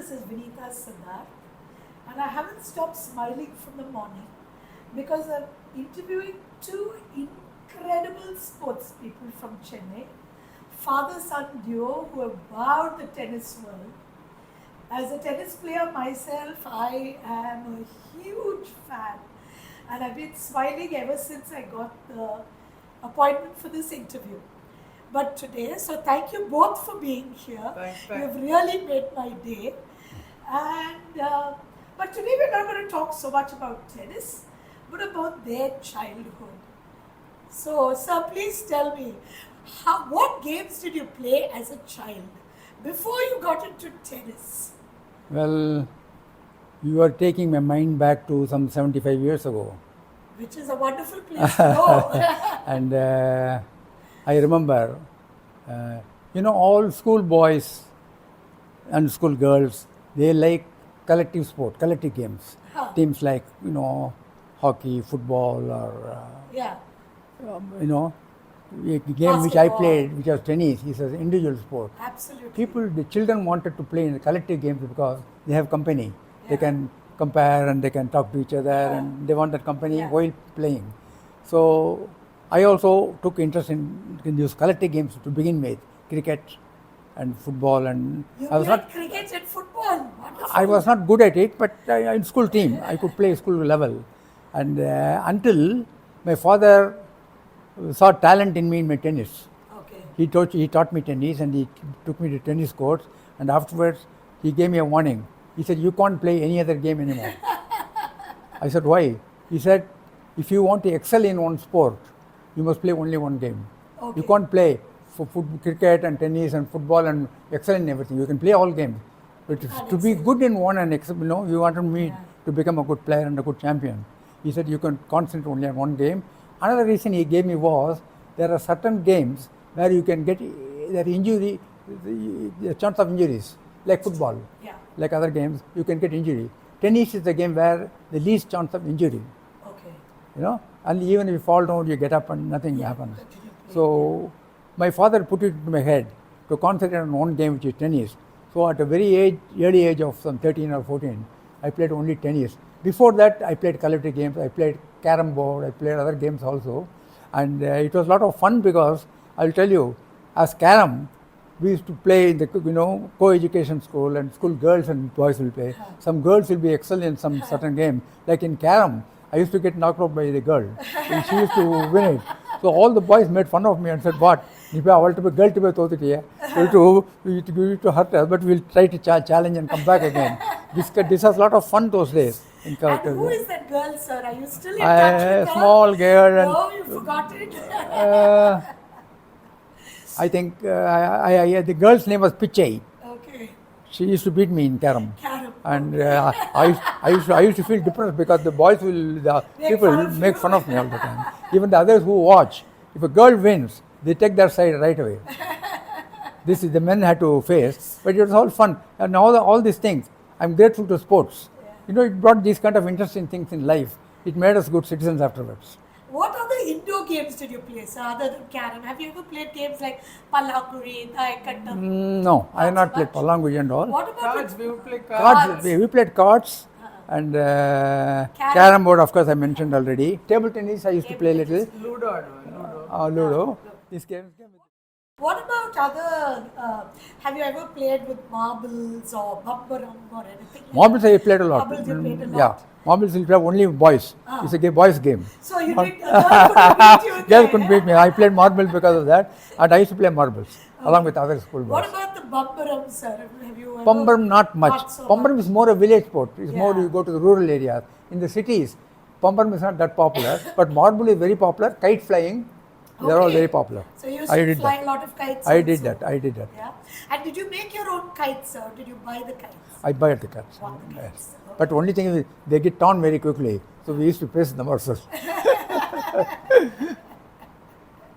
this is Vinita Siddharth, and I haven't stopped smiling from the morning because I'm interviewing two incredible sports people from Chennai, father-son duo who have wowed the tennis world. As a tennis player myself, I am a huge fan, and I've been smiling ever since I got the appointment for this interview. But today, so thank you both for being here. Thanks. You've really made my day. And but today we're not going to talk so much about tennis, but about their childhood. So, sir, please tell me, what games did you play as a child before you got into tennis? Well, you are taking my mind back to some 75 years ago. Which is a wonderful place to go. And I remember, all school boys and school girls, they like collective sport, collective games. Huh. Teams like, hockey, football, or, Yeah. a game which I Basketball. played, which was tennis, is an individual sport. Absolutely. The children wanted to play in the collective games because they have company. They Yeah. can compare and they can talk to each other, Yeah. and they want that company Yeah. while playing. So I also took interest in these collective games to begin with, cricket and football. And You I was played not, cricket and football. Wonderful. I was not good at it, but in school team I could play school level. And until my father saw talent in me in my tennis. Okay. He taught me tennis, and he took me to tennis courts, and afterwards he gave me a warning. He said, "You can't play any other game anymore." I said, "Why?" He said, "If you want to excel in one sport, you must play only one game. Okay. You can't play for cricket and tennis and football and excel in everything. You can play all games, but to be good in one and excel, you wanted me to become a good player and a good champion." He said, "You can concentrate only on one game." Another reason he gave me was, there are certain games where you can get the chance of injuries, like football, Yeah. like other games, you can get injury. Tennis is the game where the least chance of injury, Okay. and even if you fall down, you get up and nothing happens. continue playing, So my father put it into my head to concentrate on one game, which is tennis. So at a very early age of some 13 or 14, I played only tennis. Before that, I played collective games. I played carom board. I played other games also, and it was a lot of fun because I'll tell you, as carom, we used to play in the co-education school, and school girls and boys will play. Some girls will be excellent in some certain game. Like in carom, I used to get knocked out by the girl, and she used to win it. So all the boys made fun of me and said, "What? If I want to be girl to be totally, we to hurt her, but we'll try to challenge and come back again." This was a lot of fun those days. And who is that girl, sir? Are you still in touch with A her? small girl, and No, you forgot it. I think the girl's name was Pichai. Okay. She used to beat me in carom. Carom. And I used to feel depressed because the people fun of make you. fun of me all the time. Even the others who watch, if a girl wins, they take their side right away. This is the men had to face, but it was all fun. And all these things, I'm grateful to sports. It brought these kind of interesting things in life. It made us good citizens afterwards. What other indoor games did you play, sir, other than carom? Have you ever played games like Pallakuri, Daikattam? No, I have not played Palanguri and all. What about Cards, we would play cards. Cards, we played cards and carom board, of course, I mentioned already. Table tennis, I used to play a little. Ludo, I know, Ludo. Ludo. These games. What about other, have you ever played with marbles or bambaram or anything like Marbles that? I played a lot. Marbles you played a lot. Yeah, marbles will play only boys. It's a boys game. So you did, a girl couldn't beat you Girls there. couldn't beat me. I played marbles because of that, and I used to play marbles along with other school boys. What about the bambaram, sir? Have you ever? Pambaram, not much. Not so Pambaram is more a village sport. It's more Yeah. you go to the rural areas. In the cities, Pambaram is not that popular, but marble is very popular. Kite flying, they're all Okay. very popular. So you used I to did fly that. a lot of kites I did also. that. I did that. Yeah. And did you make your own kites, or did you buy the kites? I buy the cats. Bought the kites. Yes. But only thing is they get torn very quickly, so we used to pace them ourselves.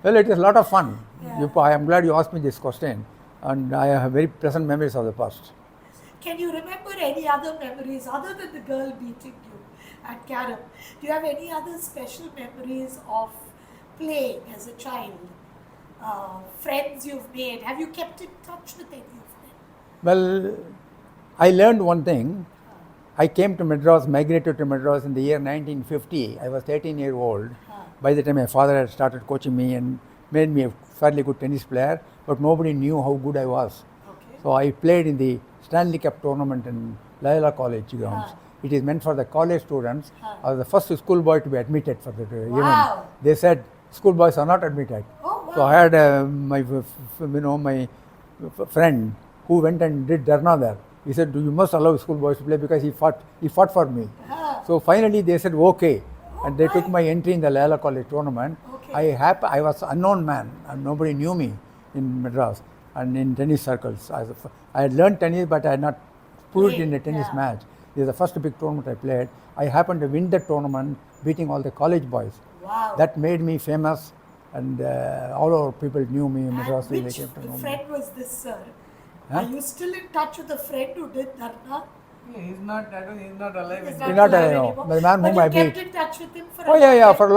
Well, it is a lot of fun. Yeah. I am glad you asked me this question, and I have very pleasant memories of the past. Can you remember any other memories other than the girl beating you at carom? Do you have any other special memories of playing as a child? Friends you've made? Have you kept in touch with any of them? Well, I learned one thing. I came to Madras, migrated to Madras in the year 1950. I was 13 years old. By the time my father had started coaching me and made me a fairly good tennis player, but nobody knew how good I was. Okay. So I played in the Stanley Cup tournament in Loyola College grounds. It is meant for the college students. I was the first schoolboy to be admitted for the event. Wow. They said schoolboys are not admitted. Oh, wow. So I had my friend who went and did Dharna there. He said, you must allow schoolboys to play because he fought for me. So finally they said okay, and they took my entry in the Loyola College tournament. Okay. I was unknown man and nobody knew me in Madras and in tennis circles. I had learned tennis, but I had not put it in a tennis match. This is the first big tournament I played. I happened to win the tournament, beating all the college boys. Wow. That made me famous, and all our people knew me in Madras. And They which came to know me. friend was this, sir? Huh? Are you still in touch with the friend who did Dharna? Yeah, he's not. I don't. He's not alive. He's anymore. not alive alive, no. anymore. The man But whom you I kept beat. in touch with him for Oh a yeah, long for a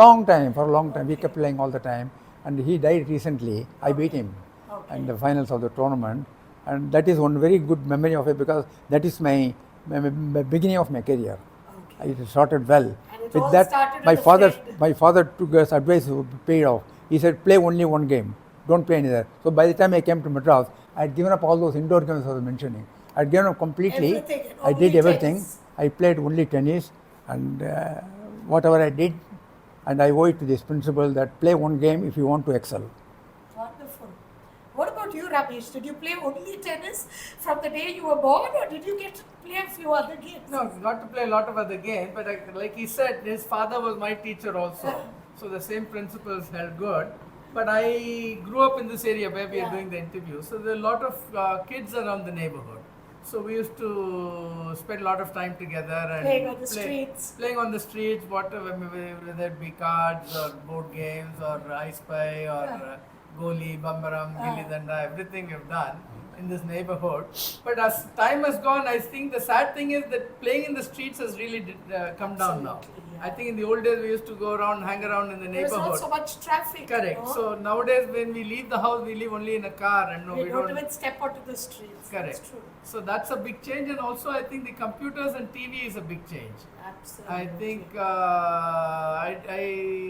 long time. We Okay. kept playing all the time, and he died recently. I beat him Okay. in the finals of the tournament, and that is one very good memory of it because that is my beginning of my career. Okay. It started well. And it With all that, started my with a father, friend. my father took us advice, paid off. He said, play only one game, don't play any other. So by the time I came to Madras, I had given up all those indoor games I was mentioning. I had given up completely. Everything, and I did only everything. tennis. I played only tennis, and whatever I did, and I owe it to this principle that play one game if you want to excel. Wonderful. What about you, Ramesh? Did you play only tennis from the day you were born, or did you get to play a few other games? No, got to play a lot of other games, but like he said, his father was my teacher also. So the same principles held good. But I grew up in this area where we are doing the interview. So there are a lot of kids around the neighborhood. So we used to spend a lot of time together and Playing on the streets. Playing on the streets, whatever, whether it be cards or board games or I Spy or Goli, Bambaram, Gilli Danda, everything we've done in this neighborhood. But as time has gone, I think the sad thing is that playing in the streets has really come down now. Absolutely, yeah. I think in the old days we used to go around, hang around in the There was neighborhood. not so much traffic. Correct. You know? So nowadays when we leave the house, we leave only in a car and we don't even step onto the streets. Correct. That's true. So that's a big change, and also I think the computers and TV is a big change. Absolutely. I think I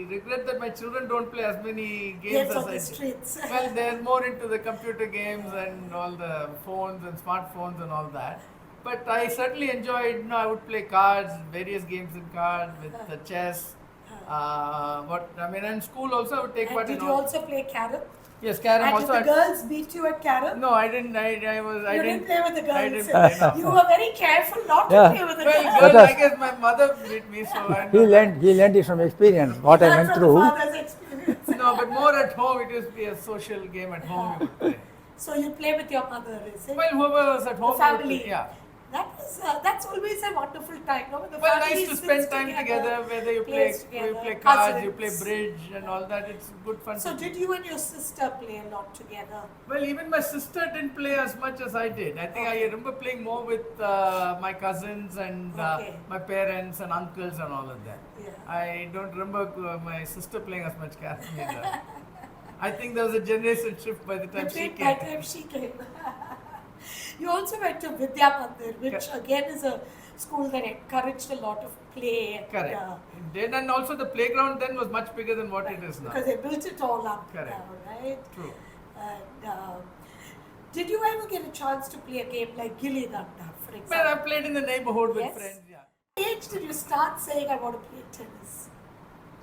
regret that my children don't play as many games as on I the did. streets. Well, they're more into the computer games and all the phones and smartphones and all that. But I certainly enjoyed. I would play cards, various games in cards with the chess. In school also I would take And part did in you all. also play carom? Yes, carom And also. did the girls beat you at carom? No, I didn't. I You didn't play with the girls. I didn't play, no. You were very careful not to Yeah. play with the Well, girls. girl, But, I guess my mother beat me, so I He learned it from experience. What I Not went from through. the father's experience. No, but more at home. It used to be a social game at home. You would play. So you play with your mother, is it? Well, whoever was at home, The we would family. play, yeah. That's always a wonderful time. No? When the Well, family nice to sits spend time together. Whether you play, plays you together, play cards, you play cousins. bridge, and all that. It's good fun. So did you and your sister play a lot together? Well, even my sister didn't play as much as I did. I think I remember playing more with my cousins and Okay. my parents and uncles and all of that. Yeah. I don't remember my sister playing as much carom either. I think there was a generation shift by the time she By came. the time she came. You also went to Vidya Mandir, which again is a school that encouraged a lot of play. And, Correct. Then and also the playground then was much bigger than what it is now. because they built it all up Correct. now, right? True. And, did you ever get a chance to play a game like Gilli Danda, for example? Well, I played in the neighborhood with Yes. friends. Yeah. What age did you start saying, I want to play tennis?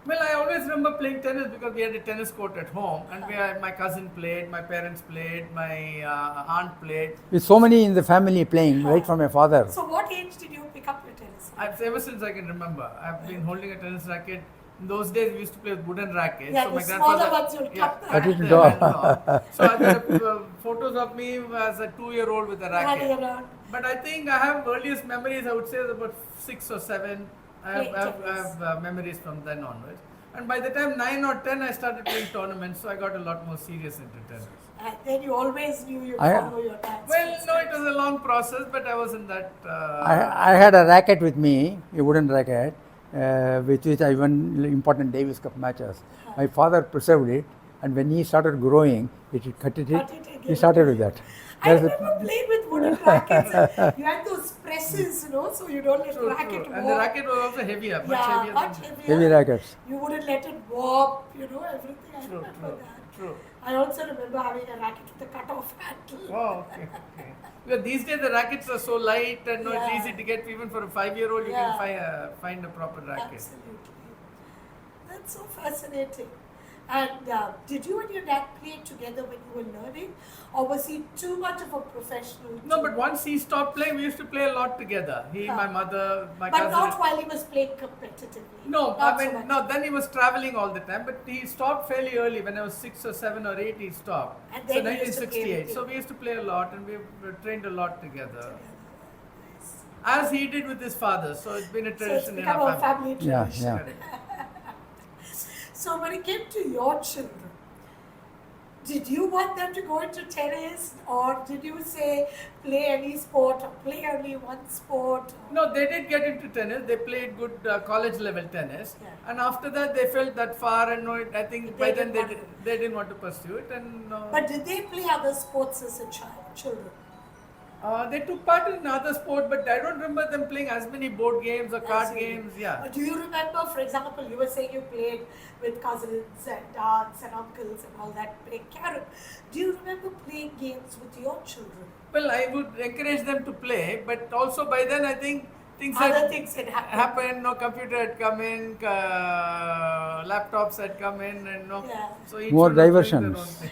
Well, I always remember playing tennis because we had a tennis court at home, and my cousin played, my parents played, my aunt played. With so many in the family playing, right from my father. So what age did you pick up your tennis? Ever since I can remember, I've been holding a tennis racket. In those days, we used to play with wooden rackets. Yeah, so the my smaller grandfather, ones you'll yeah, cut the cut racket. them and all. So I have photos of me as a 2-year-old with a Running racket. around. But I think I have earliest memories. I would say about 6 or 7. I Playing have tennis. memories from then onwards. And by the time 9 or 10, I started playing tournaments, so I got a lot more serious into tennis. And then you always knew you'd I- follow your dad's Well, no, footsteps. it was a long process, but I wasn't that. I had a racket with me, a wooden racket, with which I won important Davis Cup matches. My father preserved it, and when he started growing, it cut it. Cut it again. He started with that. I That's the- remember playing with wooden rackets. You had those presses, so you don't let the True, racket true. warp. And the racket was also heavier, much Yeah, heavier much than heavier. heavy rackets. You wouldn't let it warp, everything. I True, remember true, that. true. I also remember having a racket with a cut-off handle. Oh, okay, okay. Well, these days the rackets are so light and it's Yeah. easy to get. Even for a 5-year-old, you Yeah. can find a proper racket. Absolutely. That's so fascinating. And did you and your dad play together when you were learning? Or was he too much of a professional? No, to- but once he stopped playing, we used to play a lot together. He, Yeah. my mother, my But cousin. not while he was playing competitively. No, Not I so mean, much. no, then he was traveling all the time, but he stopped fairly early. When I was 6 or 7 or 8, he stopped. And So then you used to play with 1968. him. So we used to play a lot and we trained a lot together. Nice. As he did with his father. So it's been a So it's tradition in become our a family. family Yeah, tradition. yeah. Correct. So when it came to your children, did you want them to go into tennis, or did you say play any sport or play only one sport? No, they did get into tennis. They played good college level tennis. Yeah. And after that, they felt that far and I think They by then didn't want they didn't want to pursue it. And But did they play other sports as a child, children? they took part in other sports, but I don't remember them playing as many board games or card Absolutely. games. Yeah. Do you remember, for example, you were saying you played with cousins and aunts and uncles and all that, playing carom. Do you remember playing games with your children? Well, I would encourage them to play, but also by then I think things Other had things had happened. happened. No computer had come in, laptops had come in, and Yeah. so each More one was doing their diversions. own thing.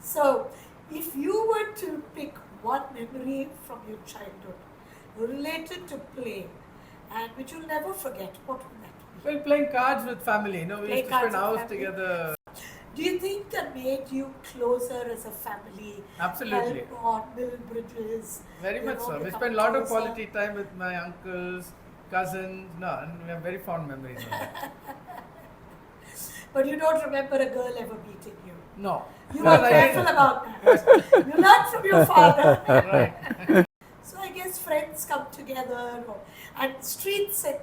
So, if you were to pick one memory from your childhood related to play and which you'll never forget, what would that be? Well, playing cards with family. We Playing used to cards spend with hours family. together. Do you think that made you closer as a family? Absolutely. Help on build bridges? Very you much know, so. We become spent a lot of closer? quality time with my uncles, cousins. No, and we have very fond memories of that. But you don't remember a girl ever beating you. No. You were Well, I careful didn't. about that. You learned from your father. Right. So I guess friends come together, and streets and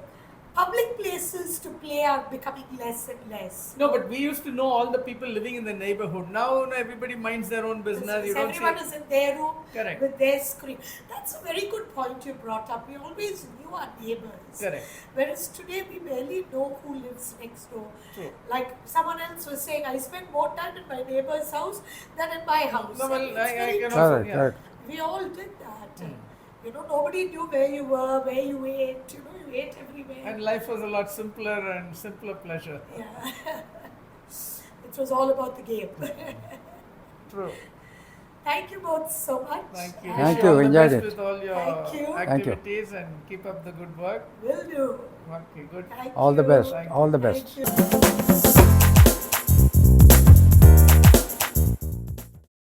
public places to play are becoming less and less. No, but we used to know all the people living in the neighborhood. Now everybody minds their own business. You don't Everyone see. is in their room Correct. with their screen. That's a very good point you brought up. We always knew our neighbors. Correct. Whereas today we barely know who lives next door. True. Like someone else was saying, I spend more time in my neighbor's house than in my house. No, well, And it's I very can true. also, Correct, yeah. correct. We all did that. Nobody knew where you were, where you ate. You ate everywhere. And life was a lot simpler and simpler pleasure. Yeah. It was all about the game. True. Thank you both so much. Thank you. And Thank Wish you. all the Enjoyed best it. with all your Thank you. Thank you. activities and keep up the good work. Will do. Okay, good. Thank All the you. best. Thank All the Thank best. you.